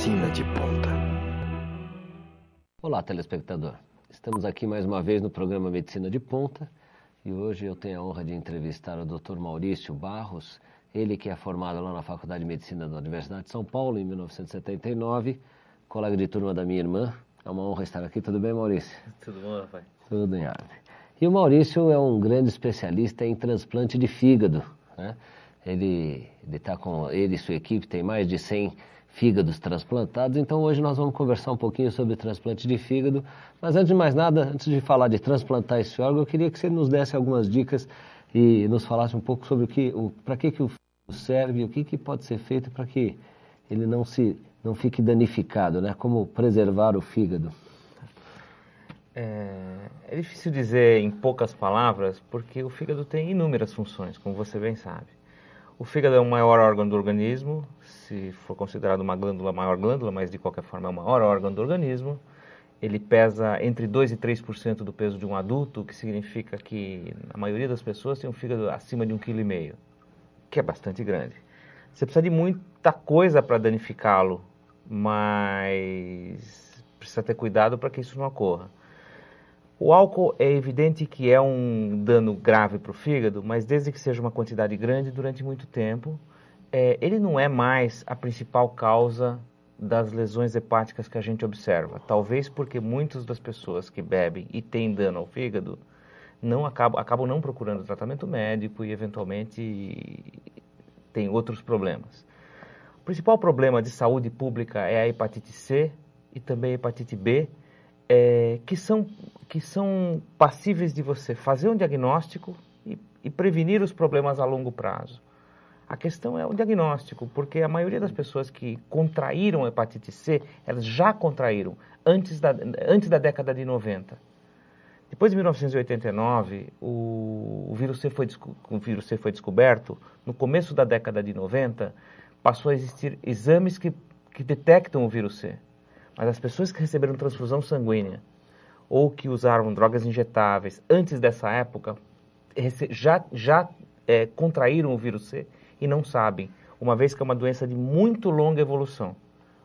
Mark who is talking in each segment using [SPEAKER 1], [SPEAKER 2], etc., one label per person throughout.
[SPEAKER 1] Medicina de Ponta.
[SPEAKER 2] Olá, telespectador. Estamos aqui mais uma vez no programa Medicina de Ponta e hoje eu tenho a honra de entrevistar o Dr. Maurício Barros, ele que é formado lá na Faculdade de Medicina da Universidade de São Paulo em 1979, colega de turma da minha irmã. É uma honra estar aqui. Tudo bem, Maurício?
[SPEAKER 3] Tudo bom, rapaz?
[SPEAKER 2] Tudo em ordem. E o Maurício é um grande especialista em transplante de fígado, né? Ele e sua equipe tem mais de 100 fígados transplantados, então hoje nós vamos conversar um pouquinho sobre transplante de fígado. Mas antes de mais nada, antes de falar de transplantar esse órgão, eu queria que você nos desse algumas dicas e nos falasse um pouco sobre para que o fígado serve, o que pode ser feito para que ele não fique danificado, né? Como preservar o fígado.
[SPEAKER 3] É difícil dizer em poucas palavras, porque o fígado tem inúmeras funções, como você bem sabe. O fígado é o maior órgão do organismo, se for considerado uma glândula, a maior glândula, mas de qualquer forma é o maior órgão do organismo. Ele pesa entre 2% e 3% do peso de um adulto, o que significa que a maioria das pessoas tem um fígado acima de 1,5 kg, que é bastante grande. Você precisa de muita coisa para danificá-lo, mas precisa ter cuidado para que isso não ocorra. O álcool é evidente que é um dano grave para o fígado, mas desde que seja uma quantidade grande durante muito tempo, ele não é mais a principal causa das lesões hepáticas que a gente observa. Talvez porque muitas das pessoas que bebem e têm dano ao fígado acabam não procurando tratamento médico e eventualmente têm outros problemas. O principal problema de saúde pública é a hepatite C e também a hepatite B, que são passíveis de você fazer um diagnóstico e prevenir os problemas a longo prazo. A questão é o diagnóstico, porque a maioria das pessoas que contraíram a hepatite C, elas já contraíram antes da década de 90. Depois de 1989, o vírus C foi descoberto. No começo da década de 90, passou a existir exames que detectam o vírus C. Mas as pessoas que receberam transfusão sanguínea ou que usaram drogas injetáveis antes dessa época já contraíram o vírus C e não sabem, uma vez que é uma doença de muito longa evolução.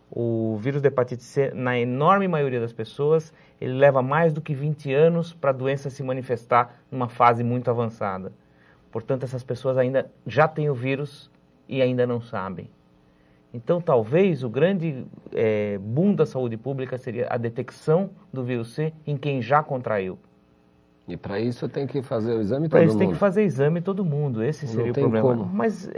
[SPEAKER 3] O vírus da hepatite C, na enorme maioria das pessoas, ele leva mais do que 20 anos para a doença se manifestar numa fase muito avançada. Portanto, essas pessoas ainda já têm o vírus e ainda não sabem. Então, talvez o grande boom da saúde pública seria a detecção do vírus C em quem já contraiu.
[SPEAKER 2] E para isso tem que fazer o exame todo mundo?
[SPEAKER 3] Para isso tem que fazer exame todo mundo, esse seria o problema.
[SPEAKER 2] Como.
[SPEAKER 3] Mas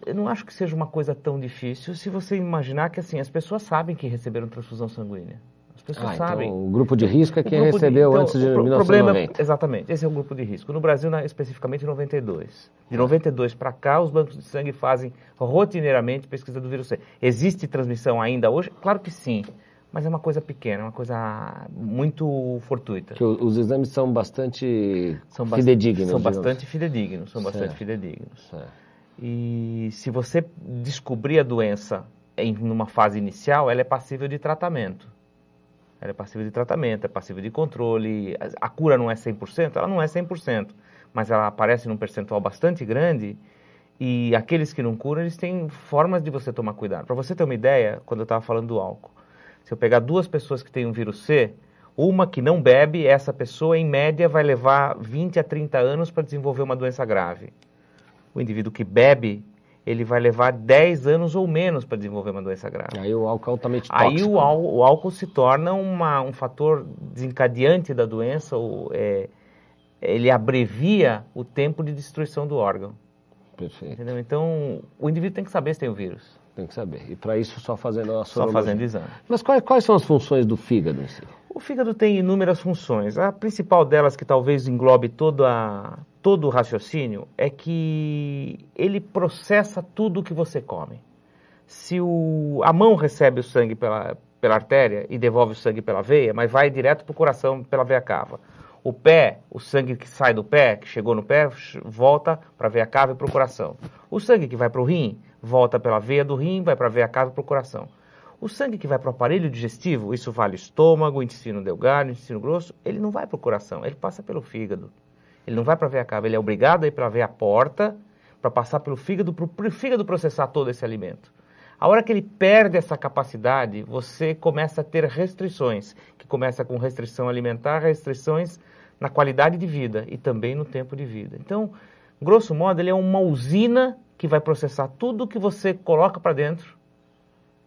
[SPEAKER 3] eu não acho que seja uma coisa tão difícil se você imaginar que assim, as pessoas sabem que receberam transfusão sanguínea. As pessoas sabem.
[SPEAKER 2] Então, o grupo de risco é quem recebeu antes de 1990.
[SPEAKER 3] Exatamente, esse é o grupo de risco. No Brasil, especificamente em 92. De 92 para cá, os bancos de sangue fazem rotineiramente pesquisa do vírus C. Existe transmissão ainda hoje? Claro que sim, mas é uma coisa pequena, uma coisa muito fortuita.
[SPEAKER 2] Que os exames são bastante fidedignos.
[SPEAKER 3] São bastante fidedignos,
[SPEAKER 2] Certo.
[SPEAKER 3] E se você descobrir a doença numa fase inicial, ela é passível de tratamento. Ela é passível de tratamento, é passível de controle. A cura não é 100%? Ela não é 100%, mas ela aparece num percentual bastante grande e aqueles que não curam, eles têm formas de você tomar cuidado. Para você ter uma ideia, quando eu estava falando do álcool, se eu pegar duas pessoas que têm um vírus C, uma que não bebe, essa pessoa, em média, vai levar 20 a 30 anos para desenvolver uma doença grave. O indivíduo que bebe, ele vai levar 10 anos ou menos para desenvolver uma doença grave.
[SPEAKER 2] Aí o álcool é altamente tóxico.
[SPEAKER 3] Aí o álcool se torna um fator desencadeante da doença, ele abrevia o tempo de destruição do órgão.
[SPEAKER 2] Perfeito.
[SPEAKER 3] Entendeu? Então, o indivíduo tem que saber se tem o vírus.
[SPEAKER 2] Tem que saber. E para isso só fazendo a sorologia.
[SPEAKER 3] Só fazendo exame.
[SPEAKER 2] Mas quais são as funções do fígado em si?
[SPEAKER 3] O fígado tem inúmeras funções. A principal delas, que talvez englobe todo o raciocínio, é que ele processa tudo o que você come. Se a mão recebe o sangue pela artéria e devolve o sangue pela veia, mas vai direto para o coração pela veia cava. O pé, o sangue que sai do pé, que chegou no pé, volta para a veia cava e para o coração. O sangue que vai para o rim, volta pela veia do rim, vai para a veia cava e para o coração. O sangue que vai para o aparelho digestivo, isso vale estômago, intestino delgado, intestino grosso, ele não vai para o coração, ele passa pelo fígado. Ele não vai para a veia cava, ele é obrigado a ir para a veia porta para passar pelo fígado, para o fígado processar todo esse alimento. A hora que ele perde essa capacidade, você começa a ter restrições, que começa com restrição alimentar, restrições na qualidade de vida e também no tempo de vida. Então, grosso modo, ele é uma usina que vai processar tudo que você coloca para dentro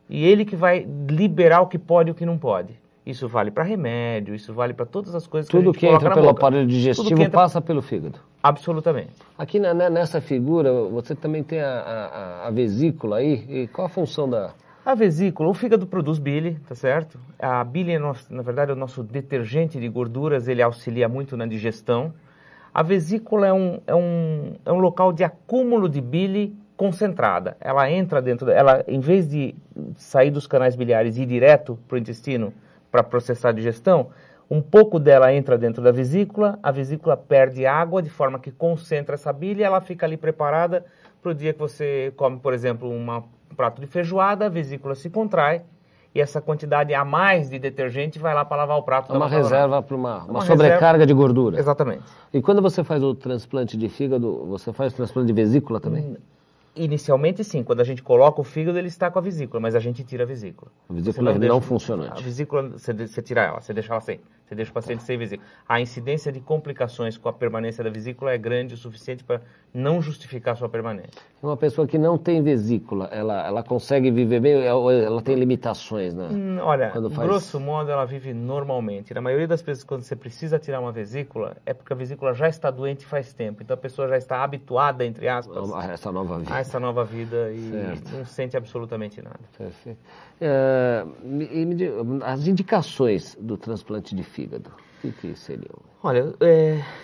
[SPEAKER 3] e ele que vai liberar o que pode e o que não pode. Isso vale para remédio, isso vale para todas as coisas que a gente coloca na boca.
[SPEAKER 2] Tudo que entra pelo aparelho digestivo passa pelo fígado.
[SPEAKER 3] Absolutamente.
[SPEAKER 2] Aqui nessa figura, você também tem a vesícula aí. E qual a função da...
[SPEAKER 3] A vesícula, o fígado produz bile, tá certo? A bile, na verdade, é o nosso detergente de gorduras, ele auxilia muito na digestão. A vesícula é um local de acúmulo de bile concentrada. Ela entra dentro, ela, em vez de sair dos canais biliares e ir direto para o intestino para processar a digestão, um pouco dela entra dentro da vesícula, a vesícula perde água de forma que concentra essa bile e ela fica ali preparada para o dia que você come, por exemplo, um prato de feijoada, a vesícula se contrai e essa quantidade a mais de detergente vai lá para lavar o prato.
[SPEAKER 2] É uma reserva para uma sobrecarga de gordura.
[SPEAKER 3] Exatamente.
[SPEAKER 2] E quando você faz o transplante de fígado, você faz o transplante de vesícula também?
[SPEAKER 3] Inicialmente, sim. Quando a gente coloca o fígado, ele está com a vesícula, mas a gente tira a vesícula.
[SPEAKER 2] A vesícula não funcionante.
[SPEAKER 3] A vesícula, você tira ela, você deixa ela sem. Você deixa o paciente sem vesícula. A incidência de complicações com a permanência da vesícula é grande o suficiente para não justificar a sua permanência.
[SPEAKER 2] Uma pessoa que não tem vesícula, ela consegue viver bem ou ela tem limitações, né?
[SPEAKER 3] Olha, grosso modo, ela vive normalmente. Na maioria das vezes, quando você precisa tirar uma vesícula, é porque a vesícula já está doente faz tempo. Então, a pessoa já está habituada, entre aspas,
[SPEAKER 2] a essa nova vida.
[SPEAKER 3] A essa nova vida e não sente absolutamente nada.
[SPEAKER 2] Perfeito. As indicações do transplante de fígado, o que seriam?
[SPEAKER 3] Olha,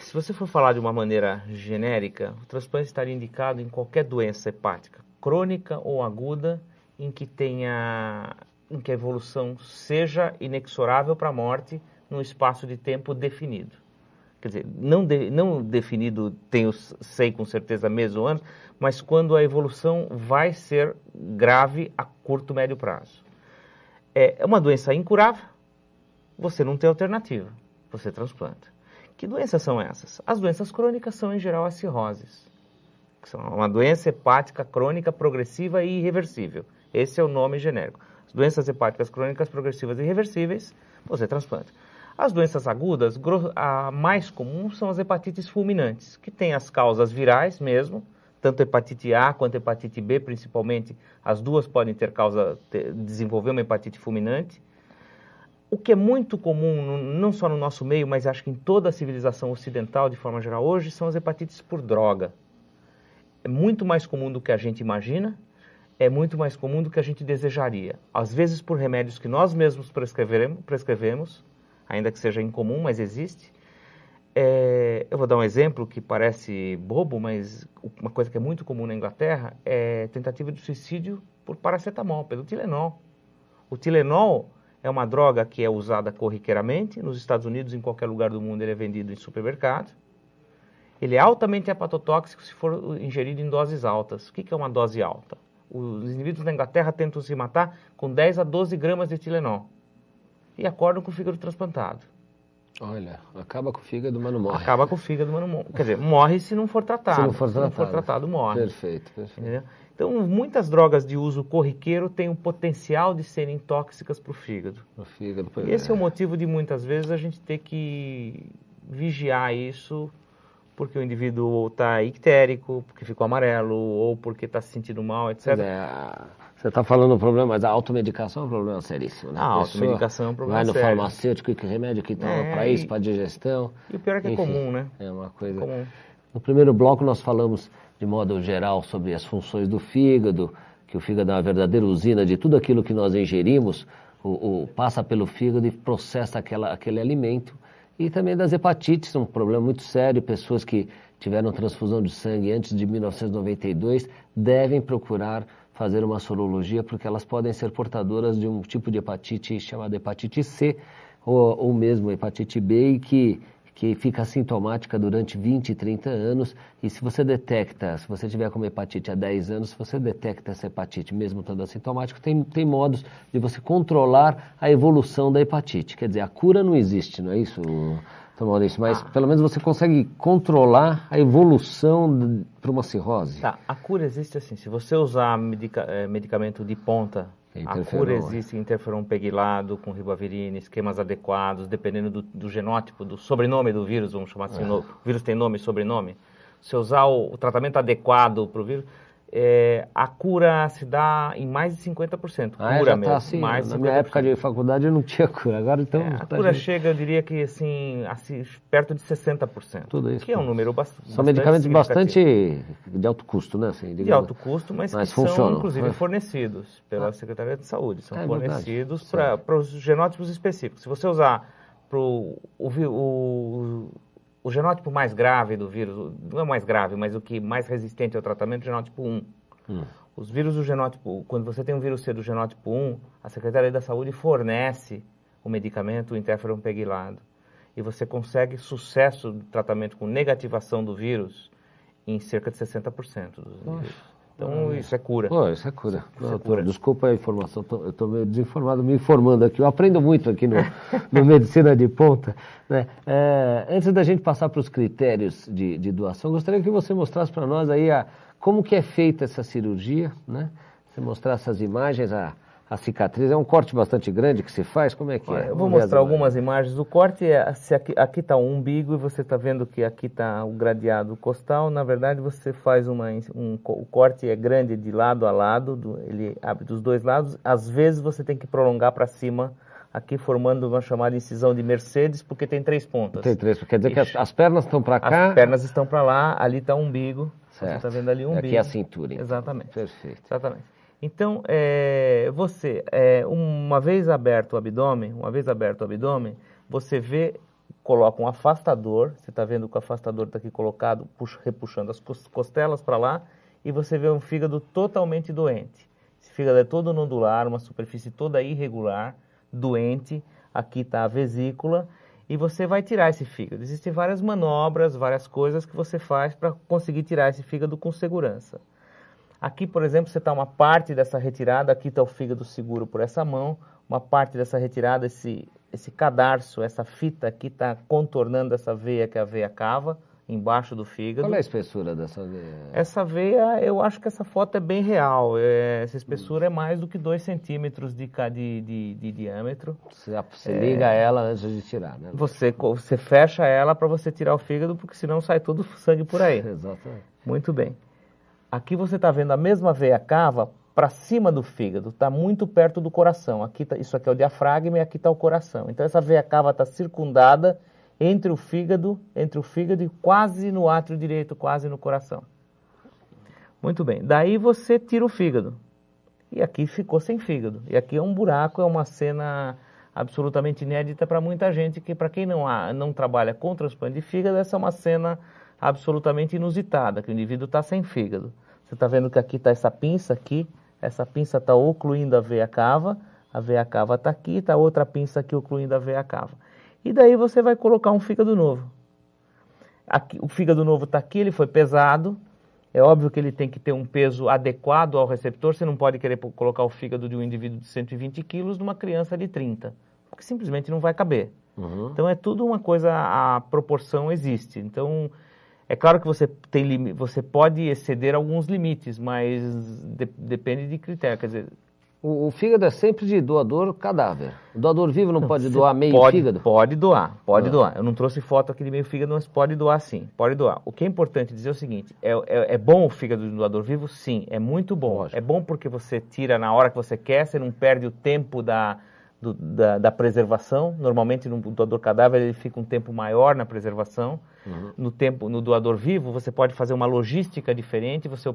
[SPEAKER 3] se você for falar de uma maneira genérica, o transplante estaria indicado em qualquer doença hepática, crônica ou aguda, em que a evolução seja inexorável para a morte num espaço de tempo definido. Quer dizer, não definido, sei com certeza mês ou ano, mas quando a evolução vai ser grave a curto, médio prazo. É uma doença incurável, você não tem alternativa, você transplanta. Que doenças são essas? As doenças crônicas são, em geral, as cirroses. Que são uma doença hepática crônica, progressiva e irreversível. Esse é o nome genérico. As doenças hepáticas crônicas, progressivas e irreversíveis, você transplanta. As doenças agudas, a mais comum são as hepatites fulminantes, que têm as causas virais mesmo, tanto hepatite A quanto hepatite B, principalmente, as duas podem desenvolver uma hepatite fulminante. O que é muito comum, não só no nosso meio, mas acho que em toda a civilização ocidental, de forma geral, hoje, são as hepatites por droga. É muito mais comum do que a gente imagina, é muito mais comum do que a gente desejaria. Às vezes por remédios que nós mesmos prescrevemos, ainda que seja incomum, mas existe. Eu vou dar um exemplo que parece bobo, mas uma coisa que é muito comum na Inglaterra é tentativa de suicídio por paracetamol, pelo Tilenol. O Tilenol é uma droga que é usada corriqueiramente. Nos Estados Unidos, em qualquer lugar do mundo, ele é vendido em supermercado. Ele é altamente hepatotóxico se for ingerido em doses altas. O que é uma dose alta? Os indivíduos na Inglaterra tentam se matar com 10 a 12 gramas de Tilenol e acordam com o fígado transplantado.
[SPEAKER 2] Olha, acaba com o fígado, mas não morre.
[SPEAKER 3] Acaba com o fígado, mas não morre. Quer dizer, morre se não for tratado.
[SPEAKER 2] Se não for
[SPEAKER 3] tratado, morre.
[SPEAKER 2] Perfeito.
[SPEAKER 3] Entendeu? Então, muitas drogas de uso corriqueiro têm o potencial de serem tóxicas para o fígado. E esse é o motivo de, muitas vezes, a gente ter que vigiar isso, porque o indivíduo está ictérico, porque ficou amarelo, ou porque está se sentindo mal, etc.
[SPEAKER 2] Você está falando do problema, mas a automedicação é um problema seríssimo, né?
[SPEAKER 3] A automedicação é um problema sério.
[SPEAKER 2] Vai no farmacêutico, que remédio que toma para isso, para digestão.
[SPEAKER 3] E o pior é que é comum, né?
[SPEAKER 2] É uma coisa...
[SPEAKER 3] comum.
[SPEAKER 2] No primeiro bloco nós falamos, de modo geral, sobre as funções do fígado, que o fígado é uma verdadeira usina de tudo aquilo que nós ingerimos, passa pelo fígado e processa aquele alimento. E também das hepatites, um problema muito sério, pessoas que tiveram transfusão de sangue antes de 1992 devem procurar fazer uma sorologia, porque elas podem ser portadoras de um tipo de hepatite chamada hepatite C, ou mesmo hepatite B, e que fica assintomática durante 20, 30 anos, e se você tiver como hepatite há 10 anos, se você detecta essa hepatite, mesmo estando assintomático, tem modos de você controlar a evolução da hepatite. Quer dizer, a cura não existe, não é isso? Então, Maurício, mas pelo menos você consegue controlar a evolução para uma cirrose.
[SPEAKER 3] Tá, a cura existe assim, se você usar medicamento de ponta, a cura existe, interferon pegilado com ribavirina, esquemas adequados, dependendo do genótipo, do sobrenome do vírus, vamos chamar assim, o vírus tem nome e sobrenome. Se usar o tratamento adequado para o vírus, a cura se dá em mais de 50%. Cura
[SPEAKER 2] já
[SPEAKER 3] mesmo.
[SPEAKER 2] Tá assim,
[SPEAKER 3] mais
[SPEAKER 2] na minha época de faculdade eu não tinha cura. Agora então.
[SPEAKER 3] A cura chega, eu diria que assim perto de 60%.
[SPEAKER 2] Tudo isso.
[SPEAKER 3] Que é um número bastante.
[SPEAKER 2] São medicamentos bastante de alto custo, né? Assim,
[SPEAKER 3] de alto custo, mas que são inclusive fornecidos pela Secretaria de Saúde. São fornecidos para os genótipos específicos. Se você usar para o genótipo mais grave do vírus, não é mais grave, mas o que mais resistente ao tratamento, o genótipo 1. Os vírus do genótipo, quando você tem um vírus C do genótipo 1, a Secretaria da Saúde fornece o medicamento, o interferon pegilado. E você consegue sucesso do tratamento com negativação do vírus em cerca de 60% dos vírus. Então, isso é cura.
[SPEAKER 2] Isso é cura. Desculpa a informação, eu estou meio desinformado, me informando aqui. Eu aprendo muito aqui no Medicina de Ponta. Né? Antes da gente passar para os critérios de doação, gostaria que você mostrasse para nós aí como que é feita essa cirurgia, né? Você mostrar essas imagens, a cicatriz, é um corte bastante grande que se faz, como é que é?
[SPEAKER 3] Eu vou mostrar algumas imagens. O corte aqui está o umbigo e você está vendo que aqui está o gradeado costal. Na verdade, você faz o corte é grande de lado a lado, ele abre dos dois lados. Às vezes você tem que prolongar para cima, aqui formando uma chamada incisão de Mercedes, porque tem 3 pontas.
[SPEAKER 2] Tem 3, quer dizer que as pernas estão para cá?
[SPEAKER 3] As pernas estão para lá, ali está o umbigo.
[SPEAKER 2] Certo.
[SPEAKER 3] Você está vendo ali o umbigo.
[SPEAKER 2] Aqui é a cintura. Então.
[SPEAKER 3] Exatamente.
[SPEAKER 2] Perfeito.
[SPEAKER 3] Exatamente. Então, uma vez aberto o abdômen, você coloca um afastador, você está vendo que o afastador está aqui colocado, repuxando as costelas para lá, e você vê um fígado totalmente doente. Esse fígado é todo nodular, uma superfície toda irregular, doente, aqui está a vesícula, e você vai tirar esse fígado. Existem várias manobras, várias coisas que você faz para conseguir tirar esse fígado com segurança. Aqui, por exemplo, você está uma parte dessa retirada, aqui está o fígado seguro por essa mão, uma parte dessa retirada, esse cadarço, essa fita aqui está contornando essa veia, que é a veia cava, embaixo do fígado.
[SPEAKER 2] Qual é a espessura dessa veia?
[SPEAKER 3] Essa veia, eu acho que essa foto é bem real. Essa espessura é mais do que 2 centímetros de diâmetro.
[SPEAKER 2] Você liga ela antes de tirar, né?
[SPEAKER 3] Você fecha ela para você tirar o fígado, porque senão sai todo o sangue por aí.
[SPEAKER 2] Exatamente.
[SPEAKER 3] Muito bem. Aqui você está vendo a mesma veia cava para cima do fígado, está muito perto do coração. Isso aqui é o diafragma e aqui está o coração. Então essa veia cava está circundada entre o fígado e quase no átrio direito, quase no coração. Muito bem. Daí você tira o fígado. E aqui ficou sem fígado. E aqui é um buraco, é uma cena absolutamente inédita para muita gente, que para quem não trabalha com transplante de fígado, essa é uma cena absolutamente inusitada, que o indivíduo está sem fígado. Você está vendo que aqui está essa pinça está ocluindo a veia cava está aqui, está outra pinça aqui ocluindo a veia cava. E daí você vai colocar um fígado novo. Aqui, o fígado novo está aqui, ele foi pesado, é óbvio que ele tem que ter um peso adequado ao receptor, você não pode querer colocar o fígado de um indivíduo de 120 quilos numa criança de 30, porque simplesmente não vai caber. Então é tudo uma coisa, a proporção existe. Então, é claro que você pode exceder alguns limites, mas depende de critério. Quer dizer,
[SPEAKER 2] o fígado é sempre de doador cadáver. O doador vivo não pode doar meio fígado?
[SPEAKER 3] Pode doar. Eu não trouxe foto aqui de meio fígado, mas pode doar sim, pode doar. O que é importante dizer é o seguinte, é bom o fígado do doador vivo? Sim, é muito bom. Lógico. É bom porque você tira na hora que você quer, você não perde o tempo da preservação. Normalmente no doador cadáver ele fica um tempo maior na preservação. No doador vivo você pode fazer uma logística diferente, você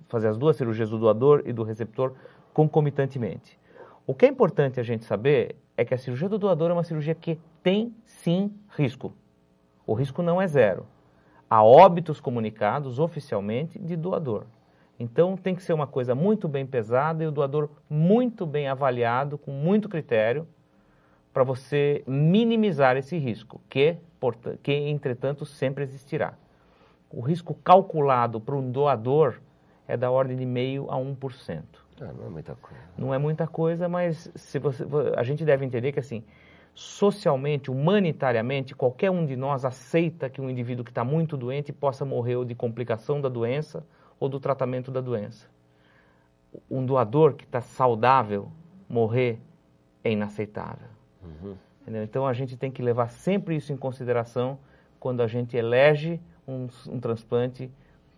[SPEAKER 3] fazer as duas cirurgias do doador e do receptor concomitantemente. O que é importante a gente saber é que a cirurgia do doador é uma cirurgia que tem sim risco. O risco não é zero. Há óbitos comunicados oficialmente de doador. Então tem que ser uma coisa muito bem pesada e o doador muito bem avaliado, com muito critério, para você minimizar esse risco, que entretanto sempre existirá. O risco calculado para um doador é da ordem de 0,5% a 1%.
[SPEAKER 2] Não é muita coisa.
[SPEAKER 3] Não é muita coisa, mas a gente deve entender que assim, socialmente, humanitariamente, qualquer um de nós aceita que um indivíduo que está muito doente possa morrer ou de complicação da doença ou do tratamento da doença. Um doador que está saudável morrer é inaceitável. Entendeu? Então a gente tem que levar sempre isso em consideração quando a gente elege um transplante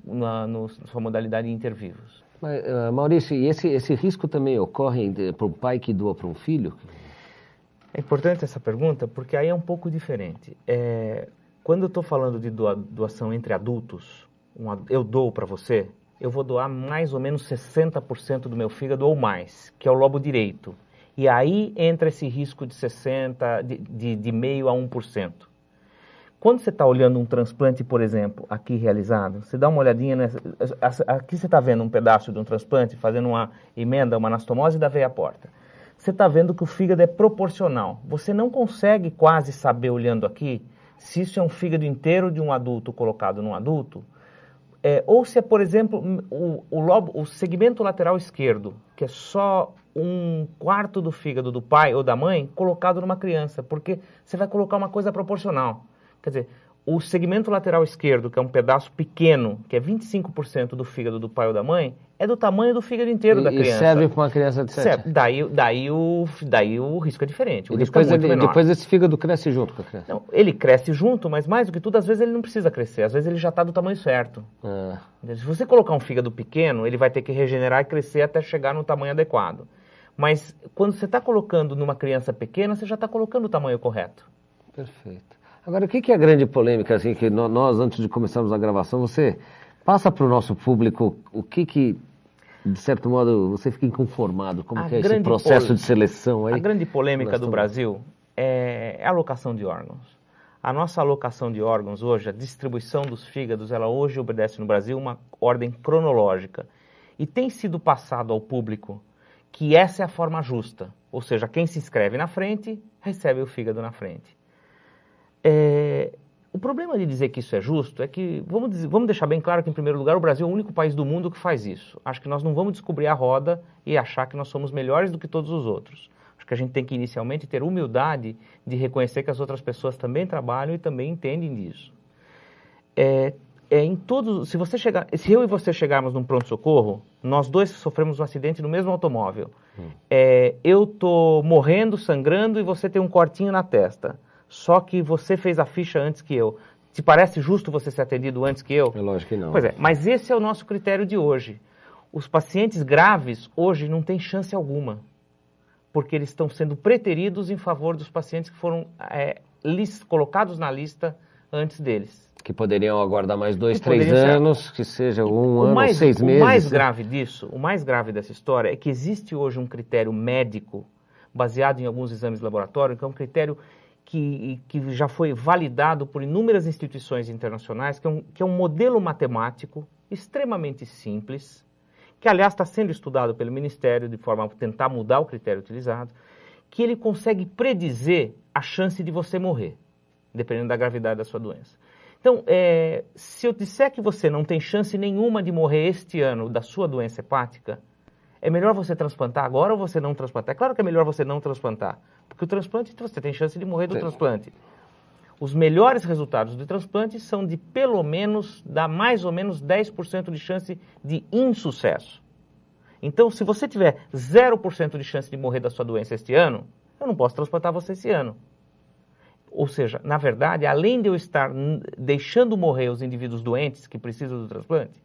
[SPEAKER 3] na sua modalidade intervivos.
[SPEAKER 2] Mas, Maurício, e esse risco também ocorre para o pai que doa para um filho?
[SPEAKER 3] É importante essa pergunta porque aí é um pouco diferente. Quando eu estou falando de doação entre adultos, eu dou para você, eu vou doar mais ou menos 60% do meu fígado ou mais, que é o lobo direito. E aí entra esse risco de 60%, de meio a 1%. Quando você está olhando um transplante, por exemplo, aqui realizado, você dá uma olhadinha, aqui você está vendo um pedaço de um transplante, fazendo uma emenda, uma anastomose da veia porta. Você está vendo que o fígado é proporcional. Você não consegue quase saber, olhando aqui, se isso é um fígado inteiro de um adulto colocado num adulto, ou se é, por exemplo, o segmento lateral esquerdo, que é só 1/4 do fígado do pai ou da mãe, colocado numa criança, porque você vai colocar uma coisa proporcional. Quer dizer, o segmento lateral esquerdo, que é um pedaço pequeno, que é 25% do fígado do pai ou da mãe, é do tamanho do fígado inteiro da criança.
[SPEAKER 2] E serve para uma criança de 7 anos.
[SPEAKER 3] Daí o risco é diferente.
[SPEAKER 2] Depois esse fígado cresce junto com a criança.
[SPEAKER 3] Não, ele cresce junto, mas mais do que tudo, às vezes ele não precisa crescer. Às vezes ele já está do tamanho certo. Se você colocar um fígado pequeno, ele vai ter que regenerar e crescer até chegar no tamanho adequado. Mas quando você está colocando numa criança pequena, você já está colocando o tamanho correto.
[SPEAKER 2] Perfeito. Agora, o que é a grande polêmica, assim, que nós, antes de começarmos a gravação, você passa para o nosso público o que, de certo modo, você fica inconformado, como que é esse processo de seleção aí?
[SPEAKER 3] A grande polêmica do Brasil é a alocação de órgãos. A nossa alocação de órgãos hoje, a distribuição dos fígados, ela hoje obedece no Brasil uma ordem cronológica. E tem sido passado ao público que essa é a forma justa, ou seja, quem se inscreve na frente, recebe o fígado na frente. O problema de dizer que isso é justo é que, vamos deixar bem claro que, em primeiro lugar, o Brasil é o único país do mundo que faz isso. Acho que nós não vamos descobrir a roda e achar que nós somos melhores do que todos os outros. Acho que a gente tem que, inicialmente, ter humildade de reconhecer que as outras pessoas também trabalham e também entendem disso. Se eu e você chegarmos num pronto-socorro, nós dois sofremos um acidente no mesmo automóvel. Eu estou morrendo, sangrando e você tem um cortinho na testa. Só que você fez a ficha antes que eu. Te parece justo você ser atendido antes que eu?
[SPEAKER 2] É lógico que não.
[SPEAKER 3] Pois é, mas esse é o nosso critério de hoje. Os pacientes graves hoje não têm chance alguma, porque eles estão sendo preteridos em favor dos pacientes que foram colocados na lista antes deles.
[SPEAKER 2] Que poderiam aguardar mais 2, 3 anos, que seja um ano, 6 meses.
[SPEAKER 3] O mais grave disso, o mais grave dessa história é que existe hoje um critério médico, baseado em alguns exames de laboratório, que é um critério que já foi validado por inúmeras instituições internacionais, que é um modelo matemático extremamente simples, que aliás está sendo estudado pelo Ministério de forma a tentar mudar o critério utilizado, que ele consegue predizer a chance de você morrer, dependendo da gravidade da sua doença. Então, se eu disser que você não tem chance nenhuma de morrer este ano da sua doença hepática, é melhor você transplantar agora ou você não transplantar? É claro que é melhor você não transplantar, porque o transplante, você tem chance de morrer do transplante. Os melhores resultados do transplante são de dá mais ou menos 10% de chance de insucesso. Então, se você tiver 0% de chance de morrer da sua doença este ano, eu não posso transplantar você esse ano. Ou seja, na verdade, além de eu estar deixando morrer os indivíduos doentes que precisam do transplante,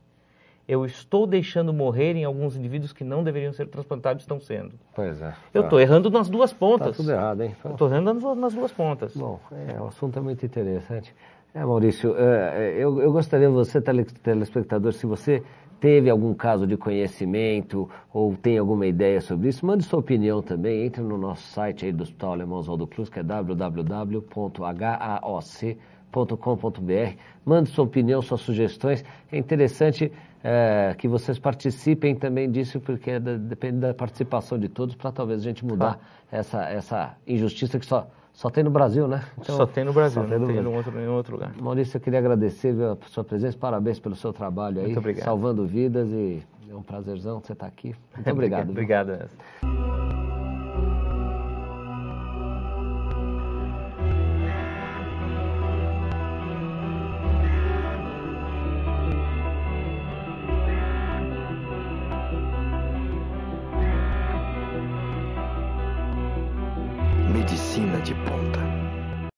[SPEAKER 3] eu estou deixando morrer em alguns indivíduos que não deveriam ser transplantados e estão sendo.
[SPEAKER 2] Pois é.
[SPEAKER 3] Eu estou errando nas duas pontas.
[SPEAKER 2] Está tudo errado, hein?
[SPEAKER 3] Eu estou errando nas duas pontas.
[SPEAKER 2] Bom, o assunto é muito interessante. Maurício, eu gostaria, você, telespectador, se você teve algum caso de conhecimento ou tem alguma ideia sobre isso, mande sua opinião também, entre no nosso site aí do Hospital Alemão Oswaldo Cruz, que é www.haoc.com.br. Mande sua opinião, suas sugestões. É interessante que vocês participem também disso, porque depende da participação de todos para talvez a gente mudar essa injustiça que só tem no Brasil, né?
[SPEAKER 3] Então, só tem no Brasil, não tem em outro lugar.
[SPEAKER 2] Maurício, eu queria agradecer a sua presença, parabéns pelo seu trabalho aí,
[SPEAKER 3] muito obrigado.
[SPEAKER 2] Salvando vidas, e é um prazerzão você estar aqui. Muito obrigado.
[SPEAKER 3] Obrigado.
[SPEAKER 1] de ponta.